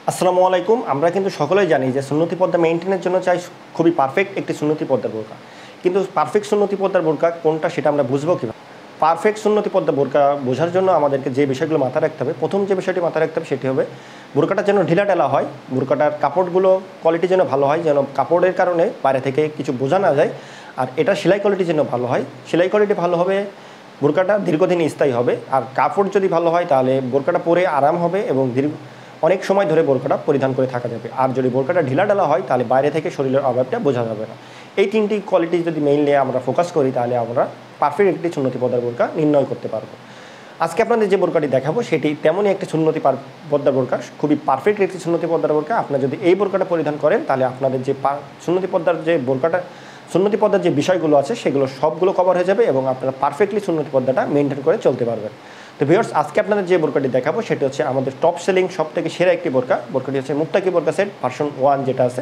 আসসালামু আলাইকুম। আমরা কিন্তু সকলেই জানি যে সুন্নতি পর্দা মেইনটেইনের জন্য চাই খুবই পারফেক্ট একটি সুন্নতি পর্দার বোরকা। কিন্তু পারফেক্ট সুন্নতি পর্দার বোরকা কোনটা সেটা আমরা বুঝবো কীভাবে? পারফেক্ট সুন্নতি পর্দা বোরকা বোঝার জন্য আমাদেরকে যে বিষয়গুলো মাথায় রাখতে হবে, প্রথম যে বিষয়টি মাথায় রাখতে হবে সেটি হবে বোরকাটা যেন ঢিলাঢালা হয়, বোরকাটার কাপড়গুলো কোয়ালিটি যেন ভালো হয়, যেন কাপড়ের কারণে বাইরে থেকে কিছু বোঝা না যায়। আর এটা সেলাই কোয়ালিটি যেন ভালো হয়, সেলাই কোয়ালিটি ভালো হবে, বোরকাটা দীর্ঘদিন স্থায়ী হবে। আর কাপড় যদি ভালো হয় তাহলে বোরকাটা পরে আরাম হবে এবং অনেক সময় ধরে বোরকাটা পরিধান করে থাকা যাবে। আর যদি বোরকাটা ঢিলাঢালা হয় তাহলে বাইরে থেকে শরীরের অভাবটা বোঝা যাবে না। এই তিনটি কোয়ালিটি যদি মেইনলি আমরা ফোকাস করি তাহলে আমরা পারফেক্ট একটি সুন্নতি পর্দার বোরকা নির্ণয় করতে পারবো। আজকে আপনাদের যে বোরকাটি দেখাবো সেটি তেমনই একটি সুন্নতি পর্দার বোরকা, খুবই পারফেক্ট একটি সুন্নতি পর্দার বোরকা। আপনারা যদি এই বোরকাটা পরিধান করেন তাহলে আপনাদের যে সুন্নতি পর্দার যে বোরকাটা, সুন্নতি পর্দার যে বিষয়গুলো আছে সেগুলো সবগুলো কভার হয়ে যাবে এবং আপনারা পারফেক্টলি সুন্নতি পর্দাটা মেনটেন করে চলতে পারবেন। তো ভিউয়ার্স, আজকে আপনাদের যে বোরকাটি দেখাবো সেটা হচ্ছে আমাদের টপ সেলিং সবথেকে সেরা একটি বোরকা। বোরকাটি হচ্ছে মুত্তাকি বোরকা সেট ভার্সন 1 যেটা আছে।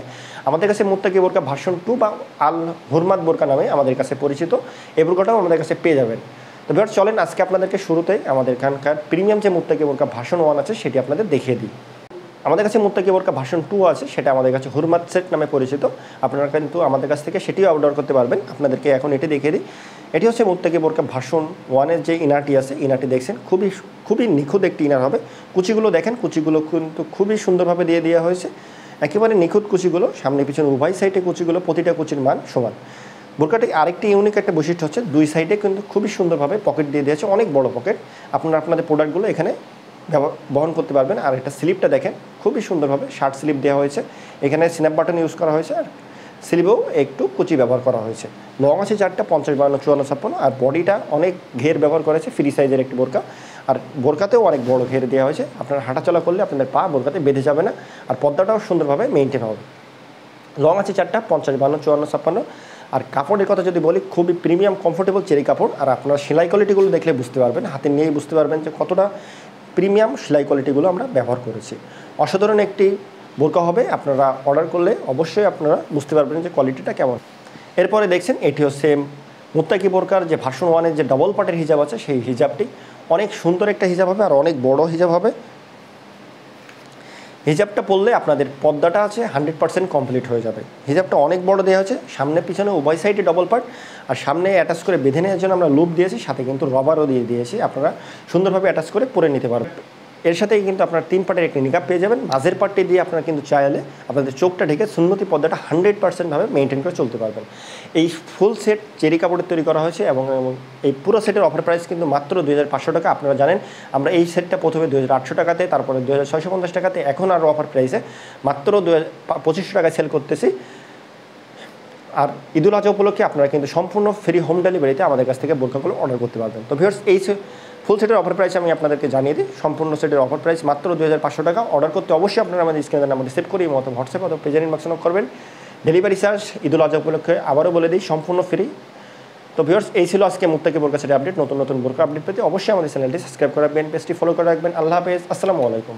আমাদের কাছে মুত্তাকি বোরকা ভার্সন 2 বা আল হুরমাত বোরকা নামে আমাদের কাছে পরিচিত। এই বোরকাটাও আমাদের কাছে পেয়ে যাবেন। তো ভিউয়ার্স, চলেন আজকে আপনাদেরকে শুরুতেই আমাদের এখানকার প্রিমিয়াম যে মুত্তাকি বোরকা ভার্সন 1 আছে সেটি আপনাদের দেখিয়ে দিই। আমাদের কাছে মুত্তাকি বোরকা ভার্সন 2 আছে, সেটা আমাদের কাছে হুরমাত সেট নামে পরিচিত। আপনারা কিন্তু আমাদের কাছ থেকে সেটিও অর্ডার করতে পারবেন। আপনাদেরকে এখন এটি দেখিয়ে দিই। এটি হচ্ছে মুত্তাকি বোরকা ভার্সন 1-এর যে ইনারটি আছে, ইনারটি দেখছেন খুবই নিখুঁত একটি ইনার হবে। কুচিগুলো দেখেন, কুচিগুলো কিন্তু খুবই সুন্দরভাবে দিয়ে দেওয়া হয়েছে, একেবারে নিখুঁত কুচিগুলো, সামনে পিছনে উভয় সাইডে কুচিগুলো, প্রতিটা কুচির মান সমান। বোরকাটি আরেকটি ইউনিক একটা বৈশিষ্ট্য হচ্ছে দুই সাইডে কিন্তু খুবই সুন্দরভাবে পকেট দিয়ে দিয়েছে, অনেক বড় পকেট। আপনারা আপনাদের প্রোডাক্টগুলো এখানে বহন করতে পারবেন। আর এটা স্লিপটা দেখেন, খুবই সুন্দরভাবে শার্ট স্লিপ দেওয়া হয়েছে, এখানে স্ন্যাপ বাটন ইউজ করা হয়েছে, আর স্লিপেও একটু কুচি ব্যবহার করা হয়েছে। লং আছে 4টা, 50, 52, 54, 56। আর বডিটা অনেক ঘের ব্যবহার করেছে, ফ্রি সাইজের একটি বোরকা। আর বোরকাতেও অনেক বড় ঘের দেওয়া হয়েছে, আপনারা হাঁটাচলা করলে আপনাদের পা বোরকাতে বেঁধে যাবে না, আর পর্দাটাও সুন্দরভাবে মেনটেন হবে। লং আছে 4টা, 50, 52, 54, 56। আর কাপড়ের কথা যদি বলি, খুবই প্রিমিয়াম কমফোর্টেবল চেরি কাপড়। আর আপনারা সেলাই কোয়ালিটিগুলো দেখলে বুঝতে পারবেন, হাতে নিয়েই বুঝতে পারবেন যে কতটা প্রিমিয়াম সেলাই কোয়ালিটিগুলো আমরা ব্যবহার করেছি। অসাধারণ একটি বোরকা হবে, আপনারা অর্ডার করলে অবশ্যই আপনারা বুঝতে পারবেন যে কোয়ালিটিটা কেমন। এরপরে দেখছেন এটি হচ্ছে মুত্তাকি বোরকার যে ভার্সন 1-এর যে ডবল পার্টের হিজাব আছে, সেই হিজাবটি অনেক সুন্দর একটা হিজাব হবে আর অনেক বড় হিজাব হবে। হিজাবটা পরলে আপনাদের পর্দাটা আছে 100% কমপ্লিট হয়ে যাবে। হিজাবটা অনেক বড় দেওয়া হয়েছে, সামনে পিছনে উভয় সাইডে ডবল পার্ট। আর সামনে অ্যাটাচ করে বেঁধে নেওয়ার জন্য আমরা লুপ দিয়েছি, সাথে কিন্তু রবারও দিয়ে দিয়েছি, আপনারা সুন্দরভাবে অ্যাটাচ করে পরে নিতে পারবেন। এর সাথেই কিন্তু আপনার 3 পার্টের একটি নিকাব পেয়ে যাবেন। মাঝের পার্টটি দিয়ে আপনারা কিন্তু চাইলে আপনাদের চোখটা ঢেকে সুন্নতি পর্দাটা 100%ভাবে মেনটেন করে চলতে পারবেন। এই ফুল সেট চেরি কাপড়ের তৈরি করা হয়েছে এবং এই পুরো সেটের অফার প্রাইস কিন্তু মাত্র 2500 টাকা। আপনারা জানেন আমরা এই সেটটা প্রথমে 2800 টাকাতে, তারপরে 2650 টাকাতে, এখন আরও অফার প্রাইসে মাত্র 2500 টাকায় সেল করতেছি। আর ঈদুল আজহা উপলক্ষে আপনারা কিন্তু সম্পূর্ণ ফ্রি হোম ডেলিভারিতে আমাদের কাছ থেকে বোরকাগুলো অর্ডার করতে পারবেন। তো ভিউয়ার্স, এই ফুল সেটের অফার প্রাইস আমি আপনাদেরকে জানিয়ে দিই। সম্পূর্ণ সেটের অফার প্রাইস মাত্র 2500 টাকা। অর্ডার করতে অবশ্যই আপনারা আমাদের স্ক্রিনের নাম্বারটি সেভ করে মতো হোয়াটসঅ্যাপ অথবা পেজের ইনবক্সে নক করবেন। ডেলিভারি চার্জ ঈদুল আজহা উপলক্ষে আবারও বলে দিই সম্পূর্ণ ফ্রি। তো ভিউয়ার্স, এই ছিল আজকে মুত্তাকি বোরকা সেটের আপডেট। নতুন বোরকা আপডেট পেতে অবশ্যই আমাদের চ্যানেলটি সাবস্ক্রাইব করে রাখবেন, পেজটি ফলো করে রাখবেন। আল্লাহ হাফেজ, আসসালামু আলাইকুম।